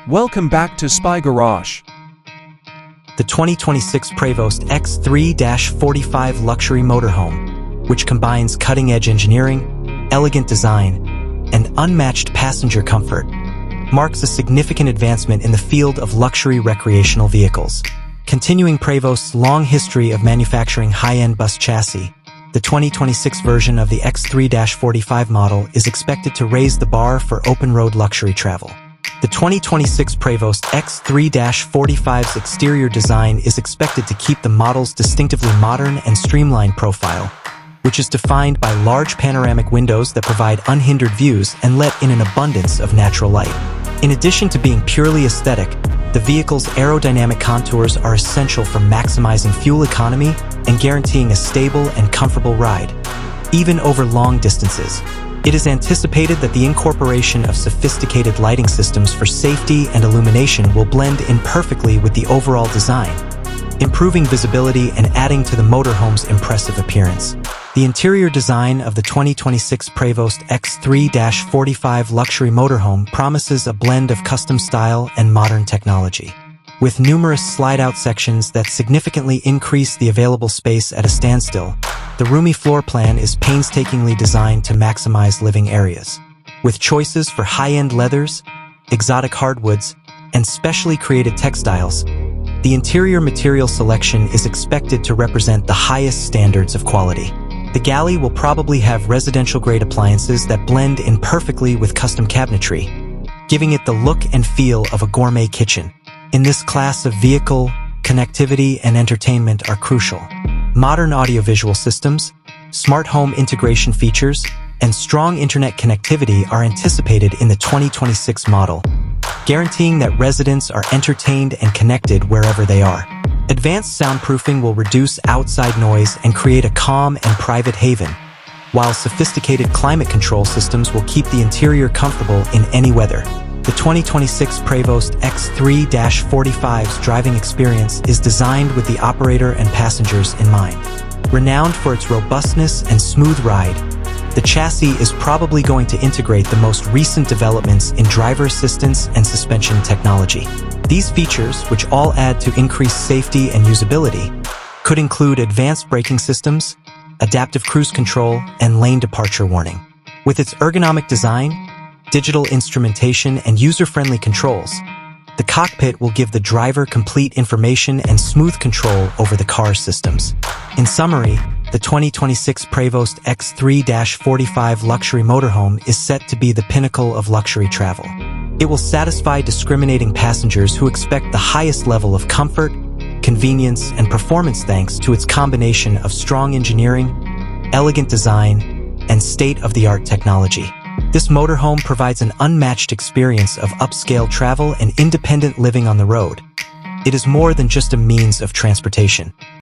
Welcome back to Spy Garage. The 2026 Prevost X3-45 Luxury Motorhome, which combines cutting-edge engineering, elegant design, and unmatched passenger comfort, marks a significant advancement in the field of luxury recreational vehicles. Continuing Prevost's long history of manufacturing high-end bus chassis, the 2026 version of the X3-45 model is expected to raise the bar for open-road luxury travel. The 2026 Prevost X3-45's exterior design is expected to keep the model's distinctively modern and streamlined profile, which is defined by large panoramic windows that provide unhindered views and let in an abundance of natural light. In addition to being purely aesthetic, the vehicle's aerodynamic contours are essential for maximizing fuel economy and guaranteeing a stable and comfortable ride, even over long distances. It is anticipated that the incorporation of sophisticated lighting systems for safety and illumination will blend in perfectly with the overall design, improving visibility and adding to the motorhome's impressive appearance. The interior design of the 2026 Prevost X3-45 Luxury Motorhome promises a blend of custom style and modern technology. With numerous slide-out sections that significantly increase the available space at a standstill, the roomy floor plan is painstakingly designed to maximize living areas. With choices for high-end leathers, exotic hardwoods, and specially created textiles, the interior material selection is expected to represent the highest standards of quality. The galley will probably have residential-grade appliances that blend in perfectly with custom cabinetry, giving it the look and feel of a gourmet kitchen. In this class of vehicle, connectivity and entertainment are crucial. Modern audiovisual systems, smart home integration features, and strong internet connectivity are anticipated in the 2026 model, guaranteeing that residents are entertained and connected wherever they are. Advanced soundproofing will reduce outside noise and create a calm and private haven, while sophisticated climate control systems will keep the interior comfortable in any weather. The 2026 Prevost X3-45's driving experience is designed with the operator and passengers in mind. Renowned for its robustness and smooth ride, the chassis is probably going to integrate the most recent developments in driver assistance and suspension technology. These features, which all add to increased safety and usability, could include advanced braking systems, adaptive cruise control, and lane departure warning. With its ergonomic design, digital instrumentation, and user-friendly controls, the cockpit will give the driver complete information and smooth control over the car's systems. In summary, the 2026 Prevost X3-45 Luxury Motorhome is set to be the pinnacle of luxury travel. It will satisfy discriminating passengers who expect the highest level of comfort, convenience, and performance thanks to its combination of strong engineering, elegant design, and state-of-the-art technology. This motorhome provides an unmatched experience of upscale travel and independent living on the road. It is more than just a means of transportation.